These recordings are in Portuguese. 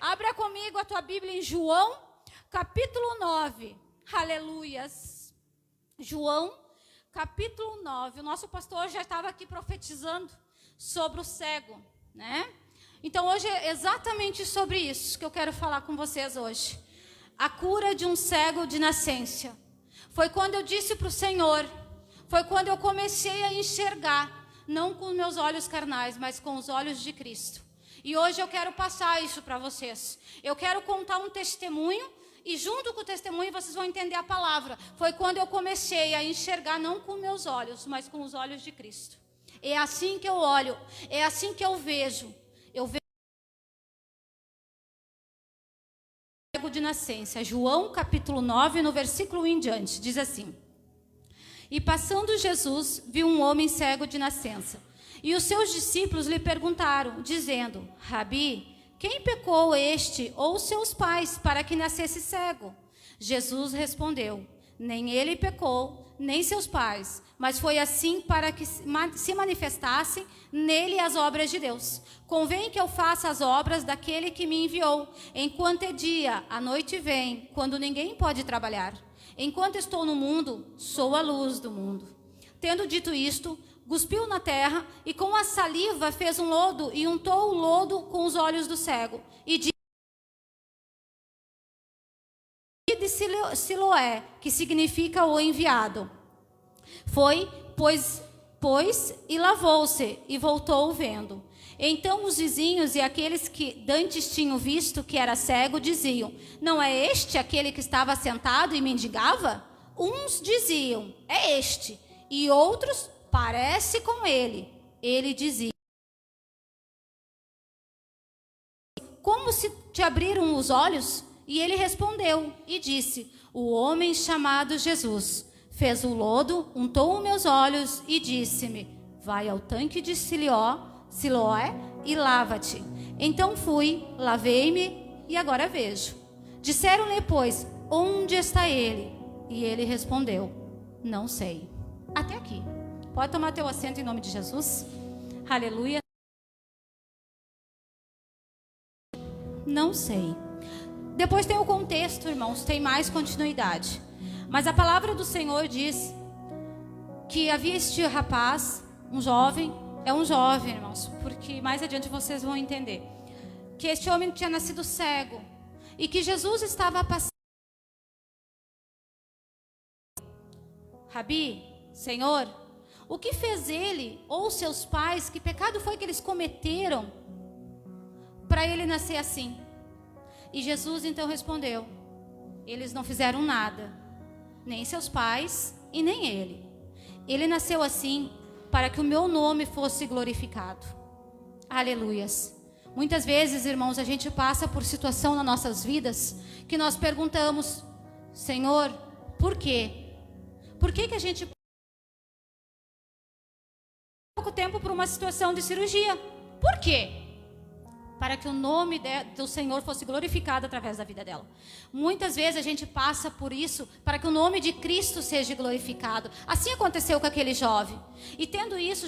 Abra comigo a tua Bíblia em João, capítulo 9. Aleluias. João, capítulo 9. O nosso pastor já estava aqui profetizando sobre o cego, né? Então hoje é exatamente sobre isso que eu quero falar com vocês hoje. A cura de um cego de nascença. Foi quando eu disse para o Senhor, foi quando eu comecei a enxergar, não com meus olhos carnais, mas com os olhos de Cristo. E hoje eu quero passar isso para vocês. Eu quero contar um testemunho e junto com o testemunho vocês vão entender a palavra. Foi quando eu comecei a enxergar não com meus olhos, mas com os olhos de Cristo. É assim que eu olho, é assim que eu vejo. Eu vejo de nascença. João capítulo 9, no versículo 1 em diante, diz assim: E passando Jesus, viu um homem cego de nascença. E os seus discípulos lhe perguntaram, dizendo: Rabi, quem pecou, este ou seus pais, para que nascesse cego? Jesus respondeu: Nem ele pecou, nem seus pais, mas foi assim para que se manifestassem nele as obras de Deus. Convém que eu faça as obras daquele que me enviou. Enquanto é dia, a noite vem, quando ninguém pode trabalhar. Enquanto estou no mundo, sou a luz do mundo. Tendo dito isto, cuspiu na terra e com a saliva fez um lodo e untou o lodo com os olhos do cego. E disse de Siloé, que significa o enviado. Foi, pois e lavou-se e voltou vendo. Então os vizinhos e aqueles que dantes tinham visto que era cego diziam: Não é este aquele que estava sentado e mendigava? Uns diziam: É este. E outros: Parece com ele. Ele dizia: Como se te abriram os olhos? E ele respondeu e disse: O homem chamado Jesus fez o lodo, untou os meus olhos e disse-me: Vai ao tanque de Siloé e lava-te. Então fui, lavei-me e agora vejo. Disseram-lhe, pois, onde está ele? E ele respondeu: Não sei. Até aqui. Pode tomar teu assento em nome de Jesus. Aleluia. Não sei. Depois tem o contexto, irmãos, tem mais continuidade. Mas a palavra do Senhor diz que havia este rapaz, um jovem, irmãos, porque mais adiante vocês vão entender, que este homem tinha nascido cego e que Jesus estava passando. Rabi, Senhor, o que fez ele ou seus pais, que pecado foi que eles cometeram para ele nascer assim? E Jesus então respondeu: Eles não fizeram nada, nem seus pais e nem ele. Ele nasceu assim para que o meu nome fosse glorificado. Aleluias. Muitas vezes, irmãos, a gente passa por situação nas nossas vidas que nós perguntamos: Senhor, por quê? Por que a gente pouco tempo por uma situação de cirurgia? Por quê? Para que o nome do Senhor fosse glorificado através da vida dela. Muitas vezes a gente passa por isso para que o nome de Cristo seja glorificado. Assim aconteceu com aquele jovem. E tendo isso,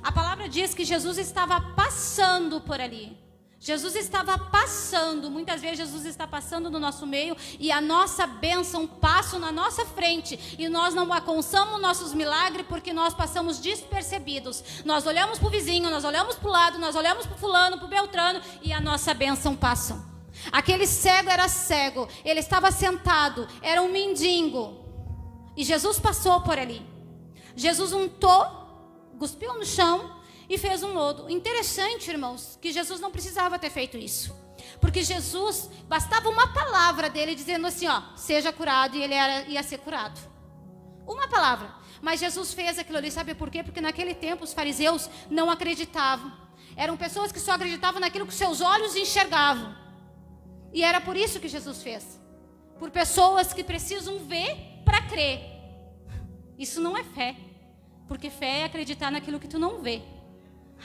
a palavra diz que Jesus estava passando por ali. Jesus estava passando, muitas vezes Jesus está passando no nosso meio e a nossa bênção passa na nossa frente e nós não alcançamos nossos milagres porque nós passamos despercebidos. Nós olhamos para o vizinho, nós olhamos para o lado, nós olhamos para o fulano, para o beltrano e a nossa bênção passa. Aquele cego era cego, ele estava sentado, era um mendigo e Jesus passou por ali. Jesus untou, cuspiu no chão e fez um lodo. Interessante, irmãos, que Jesus não precisava ter feito isso. Porque Jesus, bastava uma palavra dele dizendo assim, seja curado, e ele ia ser curado. Uma palavra. Mas Jesus fez aquilo ali, sabe por quê? Porque naquele tempo os fariseus não acreditavam. Eram pessoas que só acreditavam naquilo que seus olhos enxergavam. E era por isso que Jesus fez. Por pessoas que precisam ver para crer. Isso não é fé. Porque fé é acreditar naquilo que tu não vê.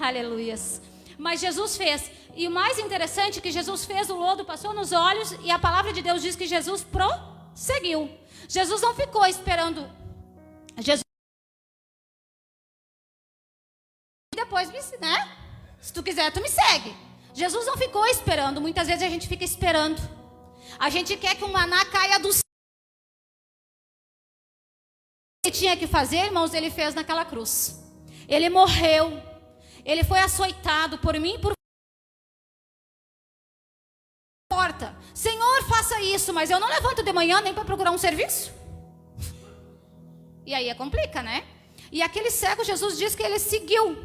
Aleluias. Mas Jesus fez. E o mais interessante é que Jesus fez o lodo, passou nos olhos. E a palavra de Deus diz que Jesus prosseguiu. Jesus não ficou esperando. Jesus depois, né? Se tu quiser, tu me segue. Jesus não ficou esperando. Muitas vezes a gente fica esperando. A gente quer que o maná caia do céu. O que ele tinha que fazer, irmãos, ele fez naquela cruz. Ele morreu. Ele foi açoitado por mim e por porta. Senhor, faça isso, mas eu não levanto de manhã nem para procurar um serviço. E aí complica, né? E aquele cego, Jesus disse que ele seguiu.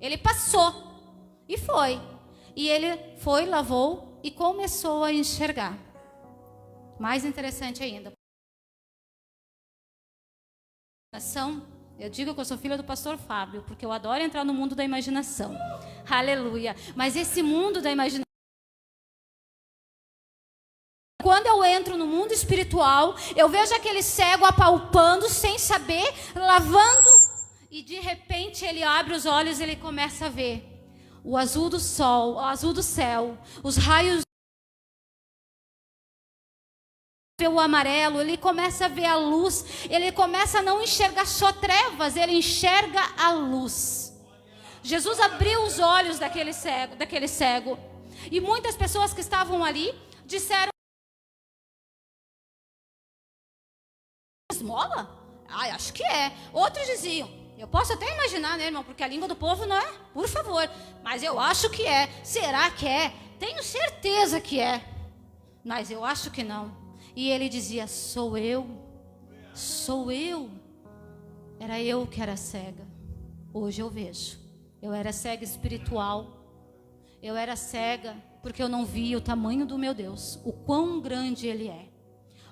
Ele passou. E foi. E ele foi, lavou e começou a enxergar. Mais interessante ainda. Eu digo que eu sou filha do pastor Fábio, porque eu adoro entrar no mundo da imaginação. Aleluia. Mas esse mundo da imaginação, quando eu entro no mundo espiritual, eu vejo aquele cego apalpando, sem saber, lavando, e de repente ele abre os olhos e ele começa a ver o azul do sol, o azul do céu, os raios, o amarelo, ele começa a ver a luz, ele começa a não enxergar só trevas, ele enxerga a luz. Jesus abriu os olhos daquele cego, e muitas pessoas que estavam ali disseram: esmola? Ah, acho que é. Outros diziam, eu posso até imaginar, né, irmão, porque a língua do povo não é, por favor, mas eu acho que é. Será que é? Tenho certeza que é, mas eu acho que não. E ele dizia: sou eu. Era eu que era cega. Hoje eu vejo. Eu era cega espiritual. Eu era cega porque eu não via o tamanho do meu Deus, o quão grande Ele é.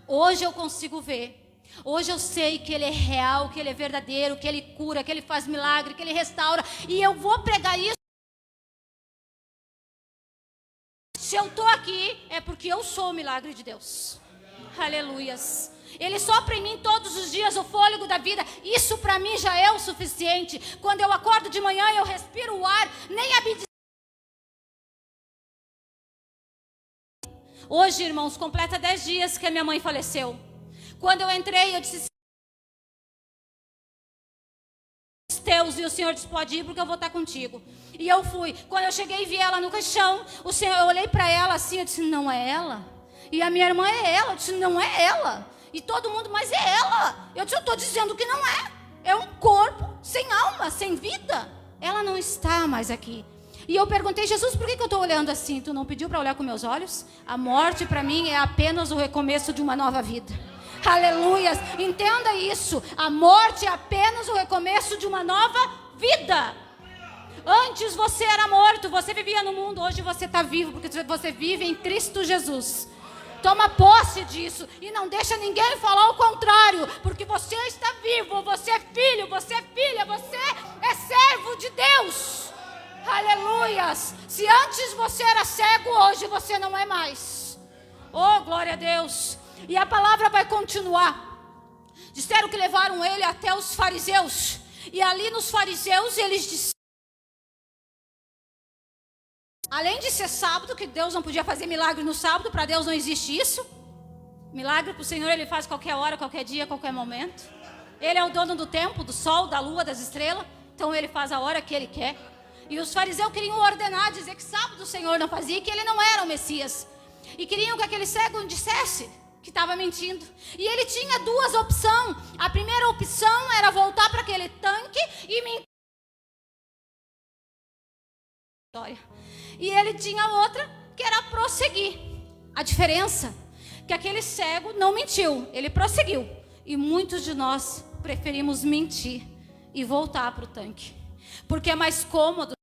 Hoje eu consigo ver. Hoje eu sei que Ele é real, que Ele é verdadeiro, que Ele cura, que Ele faz milagre, que Ele restaura. E eu vou pregar isso. Se eu estou aqui, é porque eu sou o milagre de Deus. Aleluias. Ele sopra em mim todos os dias o fôlego da vida. Isso para mim já é o suficiente. Quando eu acordo de manhã, eu respiro o ar. Nem a medicina. Hoje, irmãos, completa 10 dias que a minha mãe faleceu. Quando eu entrei, eu disse: teus, e o Senhor disse: pode ir porque eu vou estar contigo. E eu fui. Quando eu cheguei e vi ela no caixão, eu olhei para ela assim, eu disse: não é ela? E a minha irmã: é ela. Eu disse: não é ela. E todo mundo: mas é ela. Eu disse: eu estou dizendo que não é. É um corpo sem alma, sem vida. Ela não está mais aqui. E eu perguntei: Jesus, por que eu estou olhando assim? Tu não pediu para olhar com meus olhos? A morte para mim é apenas o recomeço de uma nova vida. Aleluias. Entenda isso. A morte é apenas o recomeço de uma nova vida. Antes você era morto, você vivia no mundo. Hoje você está vivo, porque você vive em Cristo Jesus. Toma posse disso e não deixa ninguém falar o contrário, porque você está vivo, você é filho, você é filha, você é servo de Deus. Aleluias. Se antes você era cego, hoje você não é mais. Oh, glória a Deus. E a palavra vai continuar. Disseram que levaram ele até os fariseus. E ali nos fariseus eles disseram, além de ser sábado, que Deus não podia fazer milagre no sábado, para Deus não existe isso. Milagre para o Senhor Ele faz qualquer hora, qualquer dia, qualquer momento. Ele é o dono do tempo, do sol, da lua, das estrelas. Então Ele faz a hora que Ele quer. E os fariseus queriam ordenar, dizer que sábado o Senhor não fazia, que Ele não era o Messias. E queriam que aquele cego dissesse que estava mentindo. E ele tinha duas opções. A primeira opção era voltar para aquele tanque e mentir. E ele tinha outra, que era prosseguir. A diferença é que aquele cego não mentiu, ele prosseguiu. E muitos de nós preferimos mentir e voltar para o tanque, porque é mais cômodo.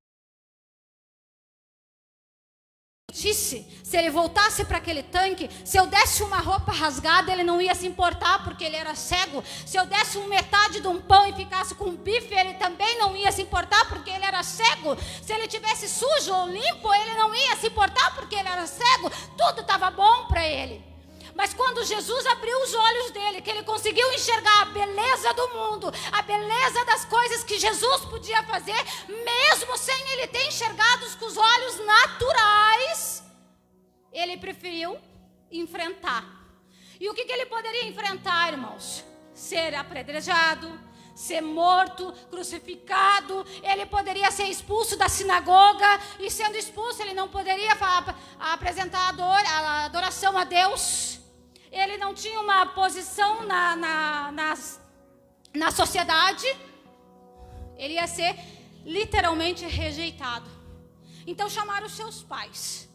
Se ele voltasse para aquele tanque, se eu desse uma roupa rasgada, ele não ia se importar, porque ele era cego. Se eu desse metade de um pão e ficasse com um bife, ele também não ia se importar, porque ele era cego. Se ele tivesse sujo ou limpo, ele não ia se importar, porque ele era cego. Tudo estava bom para ele. Mas quando Jesus abriu os olhos dele, que ele conseguiu enxergar a beleza do mundo, a beleza das coisas que Jesus podia fazer, mesmo sem ele ter enxergado com os olhos naturais, ele preferiu enfrentar. E o que ele poderia enfrentar, irmãos? Ser apedrejado, ser morto, crucificado, ele poderia ser expulso da sinagoga, e sendo expulso ele não poderia apresentar a adoração a Deus, ele não tinha uma posição na sociedade, ele ia ser literalmente rejeitado. Então chamaram os seus pais.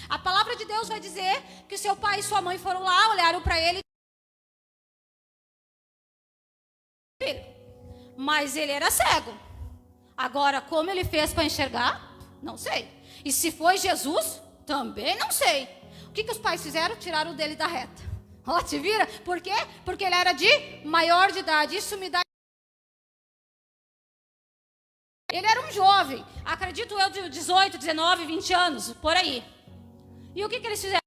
A palavra de Deus vai dizer que seu pai e sua mãe foram lá, olharam para ele. Mas ele era cego. Agora, como ele fez para enxergar? Não sei. E se foi Jesus? Também não sei. O que os pais fizeram? Tiraram o dele da reta. Ó, te vira? Por quê? Porque ele era de maior de idade. Isso me dá... Ele era um jovem, acredito eu, de 18, 19, 20 anos, por aí. E o que eles fizeram?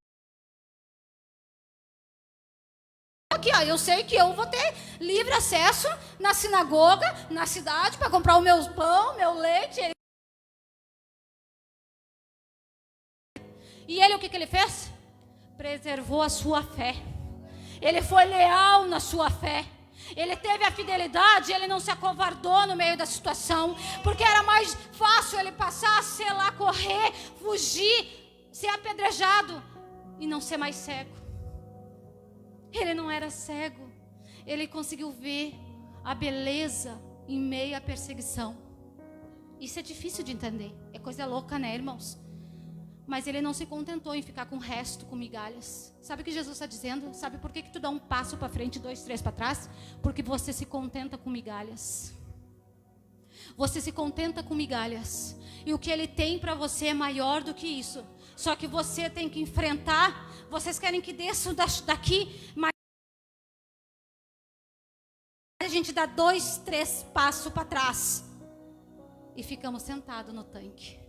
Aqui, ó, eu sei que eu vou ter livre acesso na sinagoga, na cidade, para comprar o meu pão, meu leite. E ele, o que ele fez? Preservou a sua fé. Ele foi leal na sua fé. Ele teve a fidelidade, ele não se acovardou no meio da situação, porque era mais fácil ele passar, sei lá, correr, fugir, ser apedrejado e não ser mais cego. Ele não era cego, ele conseguiu ver a beleza em meio à perseguição. Isso é difícil de entender, é coisa louca, né, irmãos? Mas ele não se contentou em ficar com o resto, com migalhas. Sabe o que Jesus está dizendo? Sabe por que tu dá um passo para frente, 2, 3 para trás? Porque você se contenta com migalhas. Você se contenta com migalhas. E o que ele tem para você é maior do que isso. Só que você tem que enfrentar. Vocês querem que desçam daqui, mas a gente dá 2, 3 passos para trás. E ficamos sentados no tanque,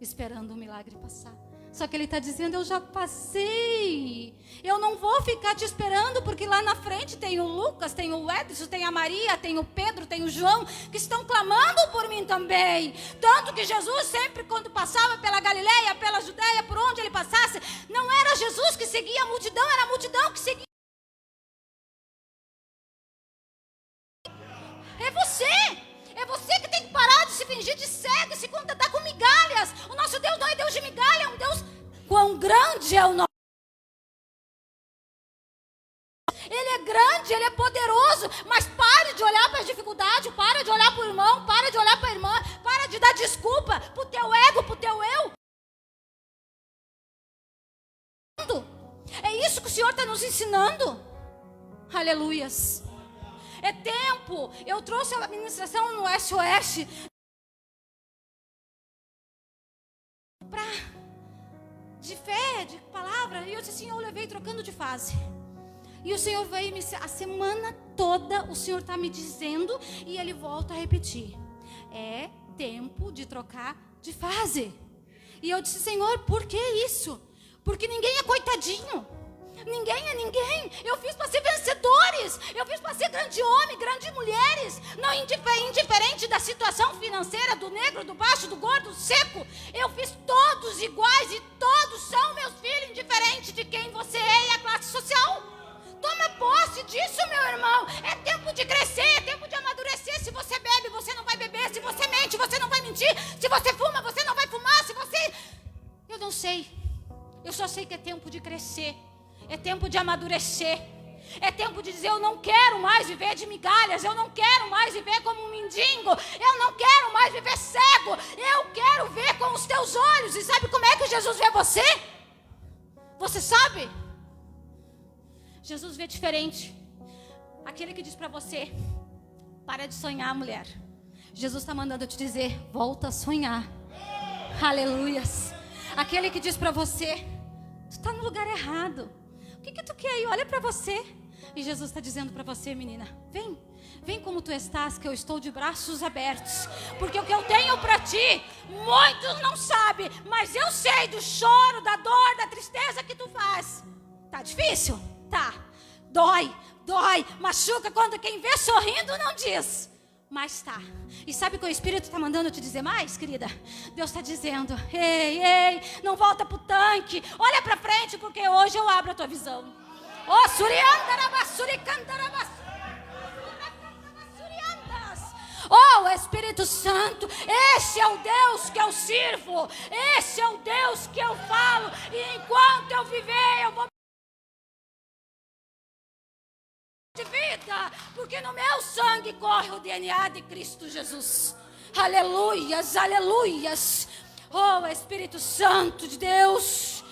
esperando o milagre passar. Só que ele está dizendo, eu já passei. Eu não vou ficar te esperando, porque lá na frente tem o Lucas, tem o Edson, tem a Maria, tem o Pedro, tem o João, que estão clamando por mim também. Tanto que Jesus sempre, quando passava pela Galileia, pela Judeia, por onde ele passasse, não era Jesus que seguia a multidão, era a multidão que seguia. É você. É você que tem que parar de se fingir de cego e se contentar com migalhas. O nosso Deus não é Deus de migalha, é um Deus... Quão grande é o nosso... Ele é grande, ele é poderoso, mas pare de olhar para as dificuldades, para de olhar para o irmão, para de olhar para a irmã, para de dar desculpa para o teu ego, para o teu eu. É isso que o Senhor está nos ensinando. Aleluias. É tempo. Eu trouxe a administração no SOS de fé, de palavra. E eu disse assim, eu levei trocando de fase. E o Senhor veio a semana toda, o Senhor está me dizendo, e Ele volta a repetir. É tempo de trocar de fase. E eu disse, Senhor, por que isso? Porque ninguém é coitadinho. Ninguém é ninguém. Eu fiz para ser vencedores. Eu fiz para ser grande homem, grande mulheres. Não indiferente da situação financeira, do negro, do baixo, do gordo, do seco. Eu fiz todos iguais e todos são meus filhos, indiferente de quem você é e a classe social. Toma posse disso, meu irmão. É tempo de crescer, é tempo de amadurecer. Se você bebe, você não vai beber. Se você mente, você não vai mentir. Se você fuma, você não vai fumar. Se você... Eu não sei. Eu só sei que é tempo de crescer. É tempo de amadurecer. É tempo de dizer, eu não quero mais viver de migalhas. Eu não quero mais viver como um mendigo. Eu não quero mais viver cego. Eu quero ver com os teus olhos. E sabe como é que Jesus vê você? Você sabe? Jesus vê diferente. Aquele que diz para você, para de sonhar, mulher. Jesus está mandando te dizer, volta a sonhar. Aleluias. Aquele que diz para você, tu está no lugar errado. O que tu quer aí? Olha para você. E Jesus está dizendo para você, menina, vem como tu estás, que eu estou de braços abertos. Porque o que eu tenho para ti, muitos não sabem, mas eu sei do choro, da dor, da tristeza que tu faz. Tá difícil? Tá. Dói, machuca quando quem vê sorrindo não diz. Mas tá. E sabe o que o Espírito está mandando te dizer mais, querida? Deus está dizendo, ei, não volta pro tanque. Olha pra frente, porque hoje eu abro a tua visão. Oh, Oh, Espírito Santo, esse é o Deus que eu sirvo, esse é o Deus que eu falo, e enquanto eu viver, eu vou de vida, porque no meu sangue corre o DNA de Cristo Jesus. Aleluias, aleluias. Oh, Espírito Santo de Deus.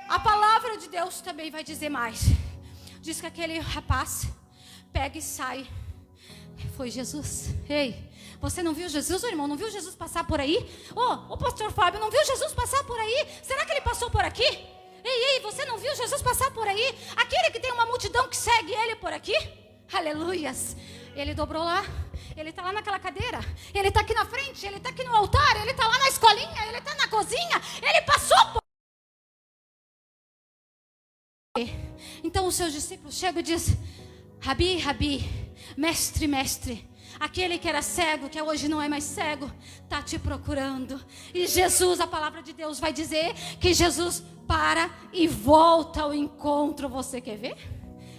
A palavra de Deus também vai dizer mais. Diz que aquele rapaz pega e sai. Foi Jesus. Ei, você não viu Jesus, irmão? Não viu Jesus passar por aí? O pastor Fábio, não viu Jesus passar por aí? Será que ele passou por aqui? Ei, você não viu Jesus passar por aí? Aquele que tem uma multidão que segue ele por aqui? Aleluias. Ele dobrou lá. Ele está lá naquela cadeira. Ele está aqui na frente. Ele está aqui no altar. Ele está lá na escolinha. Ele está na cozinha. Ele passou por... Então os seus discípulos chegam e dizem: Rabi, Rabi, mestre, mestre, aquele que era cego, que hoje não é mais cego, está te procurando. E Jesus, a palavra de Deus vai dizer que Jesus para e volta ao encontro. Você quer ver?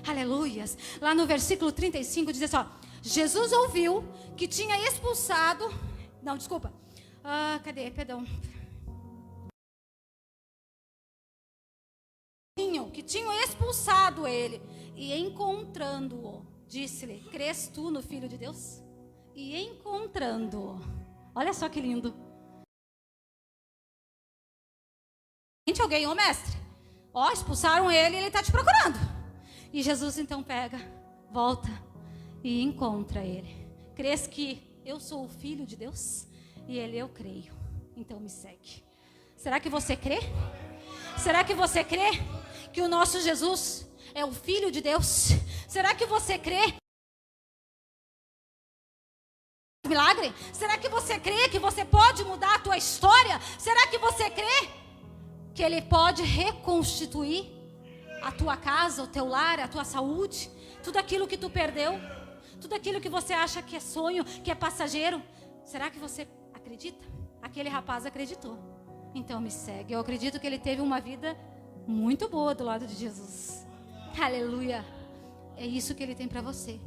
Aleluias. Lá no versículo 35 diz assim, ó: Jesus ouviu que tinha expulsado... Não, desculpa. Cadê? Perdão. Que tinham expulsado ele. E encontrando-o, disse-lhe: crês tu no Filho de Deus? E encontrando-o. Olha só que lindo. Alguém, mestre, expulsaram ele e ele está te procurando. E Jesus então pega, volta e encontra ele. Crês que eu sou o Filho de Deus? E ele: eu creio, então me segue. Será que você crê? Será que você crê que o nosso Jesus é o Filho de Deus? Será que você crê? Milagre? Será que você crê que você pode mudar a tua história? Será que você crê que Ele pode reconstituir a tua casa, o teu lar, a tua saúde, tudo aquilo que tu perdeu, tudo aquilo que você acha que é sonho, que é passageiro? Será que você acredita? Aquele rapaz acreditou. Então me segue. Eu acredito que ele teve uma vida muito boa do lado de Jesus. Aleluia. É isso que ele tem para você.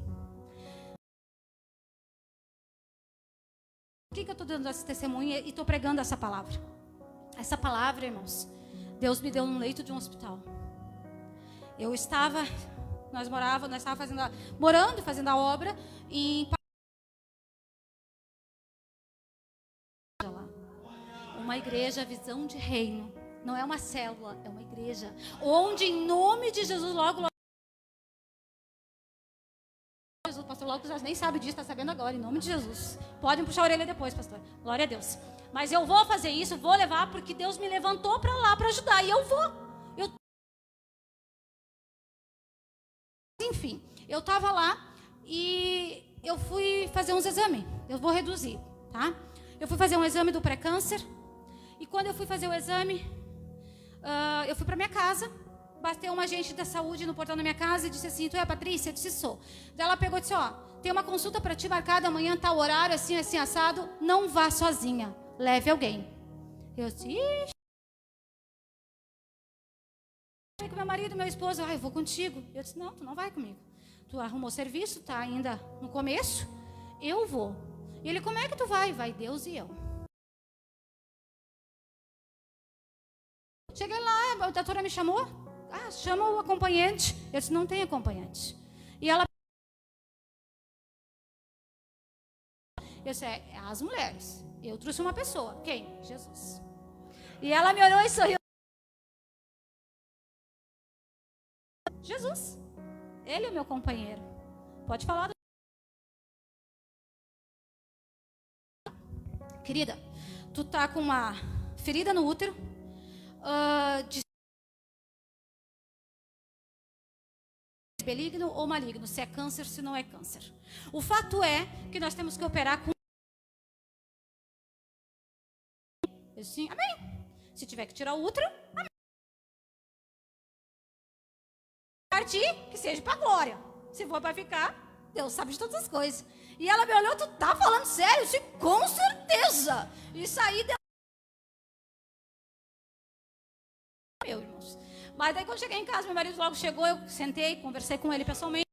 Por que eu estou dando esse testemunho e estou pregando essa palavra? Essa palavra, irmãos, Deus me deu num leito de um hospital. Nós estávamos morando, fazendo a obra em uma igreja, visão de reino. Não é uma célula, é uma igreja. Onde em nome de Jesus, logo Jesus, pastor, logo já nem sabe disso, está sabendo agora, em nome de Jesus. Podem puxar a orelha depois, pastor. Glória a Deus. Mas eu vou fazer isso, vou levar, porque Deus me levantou para lá para ajudar. E eu vou. Enfim, eu estava lá e eu fui fazer uns exames. Eu vou reduzir, tá? Eu fui fazer um exame do pré-câncer. E quando eu fui fazer o exame, eu fui para minha casa. Bateu uma agente da saúde no portão da minha casa e disse assim: tu é a Patrícia? Eu disse: sou. Daí ela pegou e disse: tem uma consulta para ti marcada amanhã, tal horário, assim, assim, assado. Não vá sozinha, leve alguém. Eu disse: ixi. Com meu marido, meu esposo: eu vou contigo. Eu disse: não, tu não vai comigo. Tu arrumou serviço, tá ainda no começo. Eu vou. E ele: como é que tu vai? Vai Deus e eu. Cheguei lá, a doutora me chamou. Chama o acompanhante. Eu disse: não tem acompanhante. E ela... Eu disse: as mulheres. Eu trouxe uma pessoa. Quem? Jesus. E ela me olhou e sorriu. Jesus. Ele é meu companheiro. Pode falar. Querida, tu tá com uma ferida no útero. De benigno ou maligno, se é câncer, se não é câncer. O fato é que nós temos que operar com... Assim, amém. Se tiver que tirar o útero, amém. Partir, que seja para glória. Se for para ficar, Deus sabe de todas as coisas. E ela me olhou: tu tá falando sério? Eu disse: com certeza. Isso aí deu... Meu, irmãos. Mas daí quando cheguei em casa, meu marido logo chegou, eu sentei, conversei com ele pessoalmente.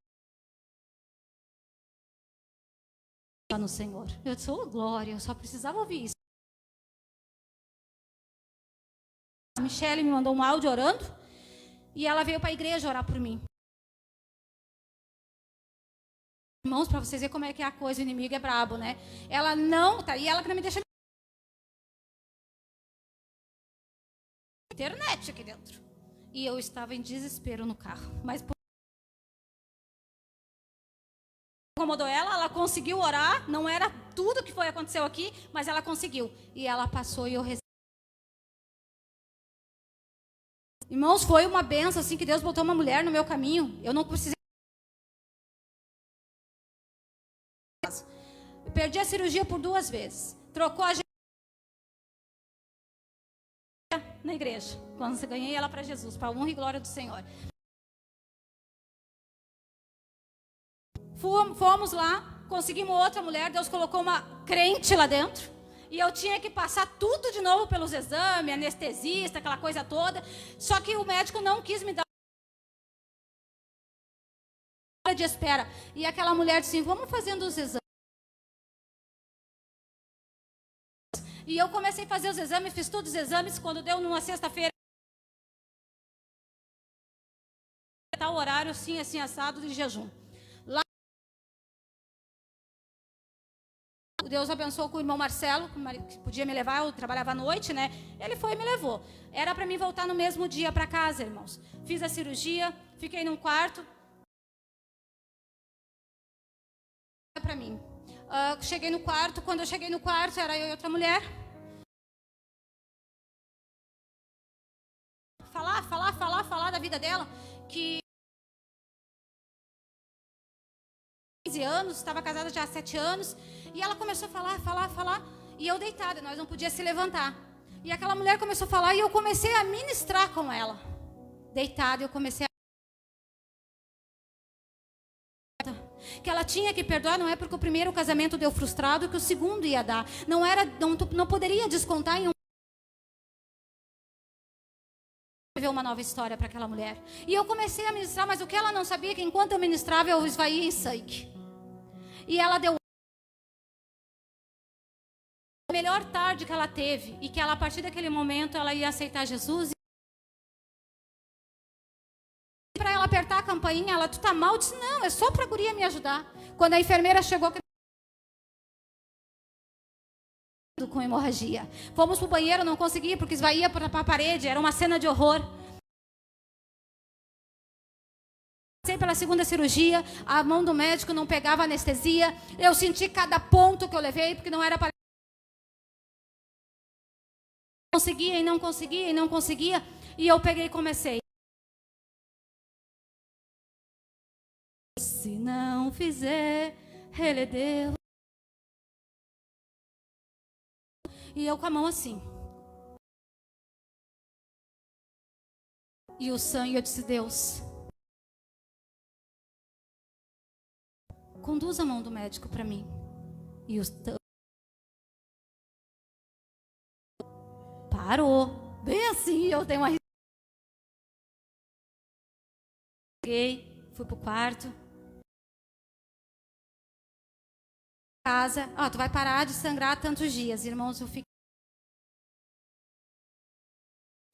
no Senhor. Eu disse, oh, glória, eu só precisava ouvir isso. A Michele me mandou um áudio orando e ela veio para a igreja orar por mim. Irmãos, para vocês verem como é que é a coisa, o inimigo é brabo, né? Ela não, tá, e ela que não me deixa internet aqui dentro. E eu estava em desespero no carro, mas incomodou ela conseguiu orar, não era tudo que aconteceu aqui, mas ela conseguiu. E ela passou e eu recebi. Irmãos, foi uma benção assim que Deus botou uma mulher no meu caminho. Eu não precisei. Eu perdi a cirurgia por 2 vezes. Trocou a na igreja. Quando eu ganhei ela para Jesus, para a honra e glória do Senhor. Fomos lá, conseguimos outra mulher, Deus colocou uma crente lá dentro. E eu tinha que passar tudo de novo pelos exames, anestesista, aquela coisa toda. Só que o médico não quis me dar hora de espera. E aquela mulher disse, vamos fazendo os exames. E eu comecei a fazer os exames, fiz todos os exames. Quando deu numa sexta-feira, tá o horário assim, assim, assado de jejum. Lá, Deus abençoou com o irmão Marcelo, que podia me levar, eu trabalhava à noite, né? Ele foi e me levou. Era para mim voltar no mesmo dia para casa, irmãos. Fiz a cirurgia, fiquei num quarto. Para mim. Cheguei no quarto, quando eu cheguei no quarto, era eu e outra mulher. Falar da vida dela, que 15 anos, estava casada já há 7 anos, e ela começou a falar, e eu deitada, nós não podíamos se levantar. E aquela mulher começou a falar, e eu comecei a ministrar com ela. Deitada, eu comecei que ela tinha que perdoar, não é porque o primeiro casamento deu frustrado que o segundo ia dar. Não poderia descontar em ver uma nova história para aquela mulher. E eu comecei a ministrar, mas o que ela não sabia é que enquanto eu ministrava, eu esvaía em sangue. E ela deu a melhor tarde que ela teve, e que ela, a partir daquele momento, ela ia aceitar Jesus. E para ela apertar a campainha, ela, tu tá mal? Eu disse, não, é só para a guria me ajudar. Quando a enfermeira chegou com hemorragia, fomos pro banheiro, não consegui, porque esvaía para a parede, era uma cena de horror. Passei pela segunda cirurgia, a mão do médico não pegava anestesia, eu senti cada ponto que eu levei, porque não era para... não conseguia, e eu peguei e comecei. Se não fizer, ele é Deus. E eu com a mão assim. E o sangue, eu disse, Deus, conduz a mão do médico para mim. E parou. Bem assim, eu dei uma risada. Fui pro quarto. Casa. Tu vai parar de sangrar tantos dias. Irmãos, eu fiquei...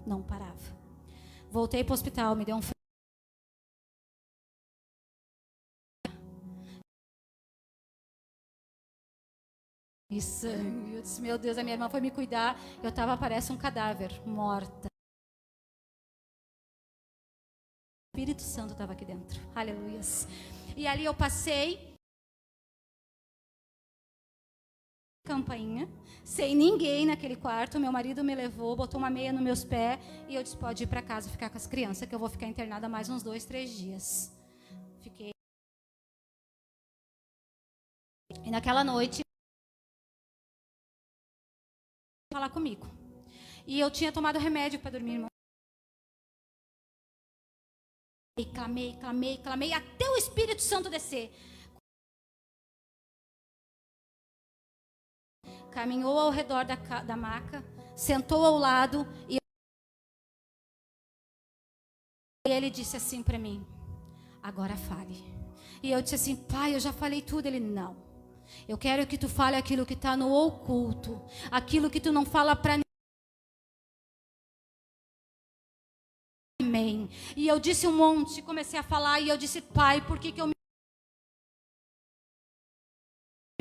Não parava. Voltei pro hospital, me deu um... E sangue. Eu disse, meu Deus, a minha irmã foi me cuidar. Eu estava, parece um cadáver, morta. O Espírito Santo estava aqui dentro. Aleluias. E ali eu passei... campainha, sem ninguém naquele quarto. Meu marido me levou, botou uma meia nos meus pés e eu disse, pode ir para casa ficar com as crianças, que eu vou ficar internada mais uns 2, 3 dias. Fiquei. E naquela noite falar comigo. E eu tinha tomado remédio para dormir, irmão. E clamei até o Espírito Santo descer. Caminhou ao redor da maca, sentou ao lado e ele disse assim para mim, agora fale. E eu disse assim, pai, eu já falei tudo. Ele, não. Eu quero que tu fale aquilo que está no oculto, aquilo que tu não fala para ninguém. E eu disse um monte, comecei a falar e eu disse, Pai, por que eu me...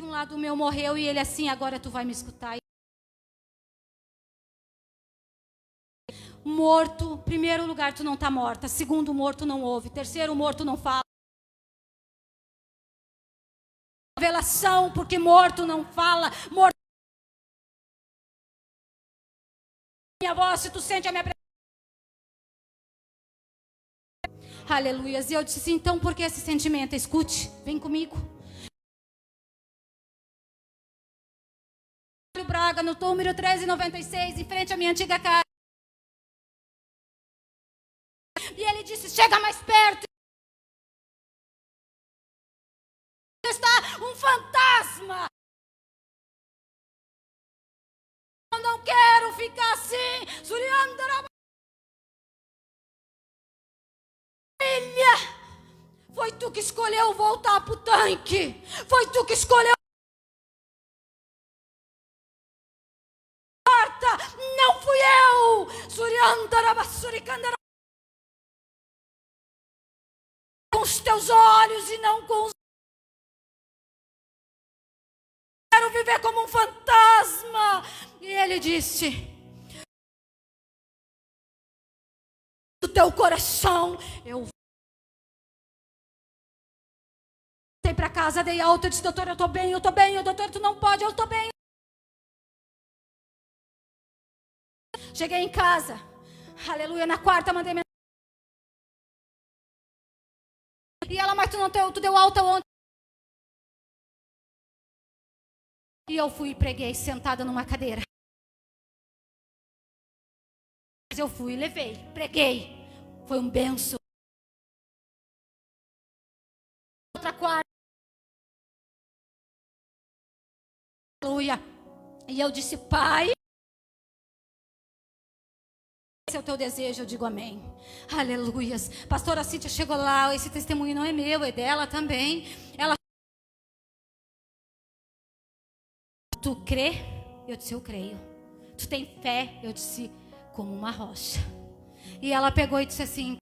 Um lado meu morreu e ele assim, agora tu vai me escutar. Morto, primeiro lugar, tu não está morta. Segundo, morto não ouve. Terceiro, morto não fala. Revelação, porque morto não fala. Morto. Minha voz, se tu sente a minha presença. Aleluias. E eu disse assim, então por que esse sentimento? Escute, vem comigo. Braga, no número 1396, em frente à minha antiga casa. E ele disse, chega mais perto. Está um fantasma. Eu não quero ficar assim. Suriandara. Filha, foi tu que escolheu voltar pro tanque. Foi tu que escolheu. Não fui eu. Suriandara, basuricandara. Com os teus olhos e não com os... Quero viver como um fantasma. E ele disse, do teu coração, eu voltei para casa, dei alta, disse, doutor, eu tô bem, doutor, tu não pode, eu tô bem. Cheguei em casa, aleluia, na quarta mandei mensagem. E ela, mas tu deu alta ontem. E eu fui e preguei sentada numa cadeira. Mas eu fui e levei, preguei. Foi um benção. Outra quarta. Aleluia. E eu disse, Pai, esse é o teu desejo, eu digo amém. Aleluias. Pastora Cíntia chegou lá, esse testemunho não é meu, é dela também. Ela, tu crê? Eu disse, eu creio. Tu tem fé? Eu disse, como uma rocha. E ela pegou e disse assim,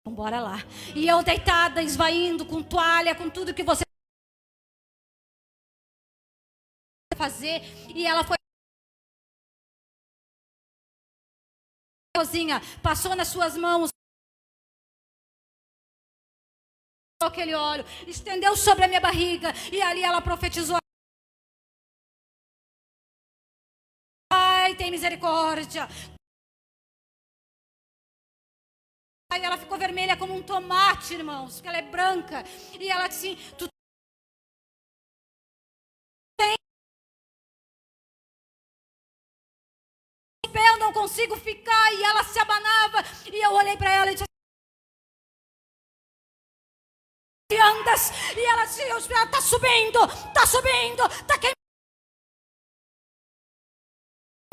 bora lá. E eu deitada, esvaindo, com toalha, com tudo que você fazer. E ela foi sozinha, passou nas suas mãos aquele óleo, estendeu sobre a minha barriga e ali ela profetizou. Ai, tem misericórdia. Aí ela ficou vermelha como um tomate, irmãos, porque ela é branca. E ela disse, tu tem... Eu não consigo ficar. E ela se abanava. E eu olhei para ela e disse, andas. E ela disse, tá subindo, tá queimando.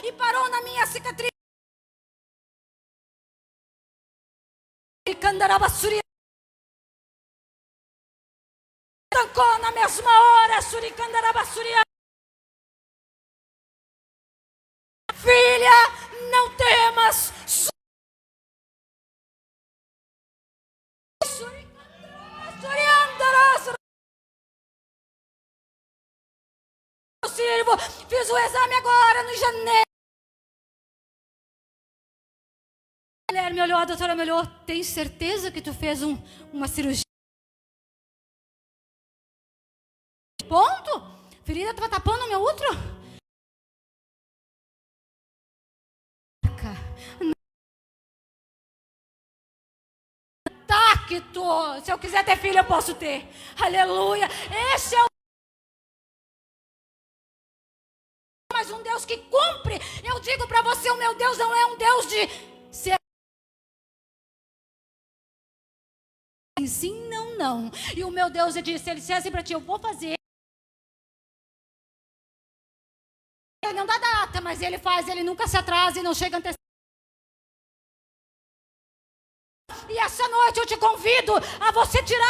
E parou na minha cicatriz. Candarabassuria. Tancou na mesma hora, Suricandarabassuria. Filha, não temas. Eu sirvo, fiz o exame agora no janeiro. A mulher me olhou, a doutora me olhou, tem certeza que tu fez uma cirurgia? Ponto? Ferida estava tapando o meu útero? Tá que tu, se eu quiser ter filho eu posso ter. Aleluia. Esse é o... Mas um Deus que cumpre. Eu digo para você, o meu Deus não é um Deus de ser sim, não, não. E o meu Deus, ele disse, ele disse assim para ti, eu vou fazer. Ele não dá data, mas ele faz, ele nunca se atrasa e não chega antecipado. E essa noite eu te convido a você tirar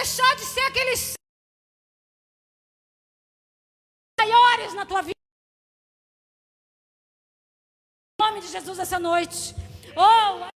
deixar de ser aqueles maiores na tua vida. Em nome de Jesus essa noite. Oh,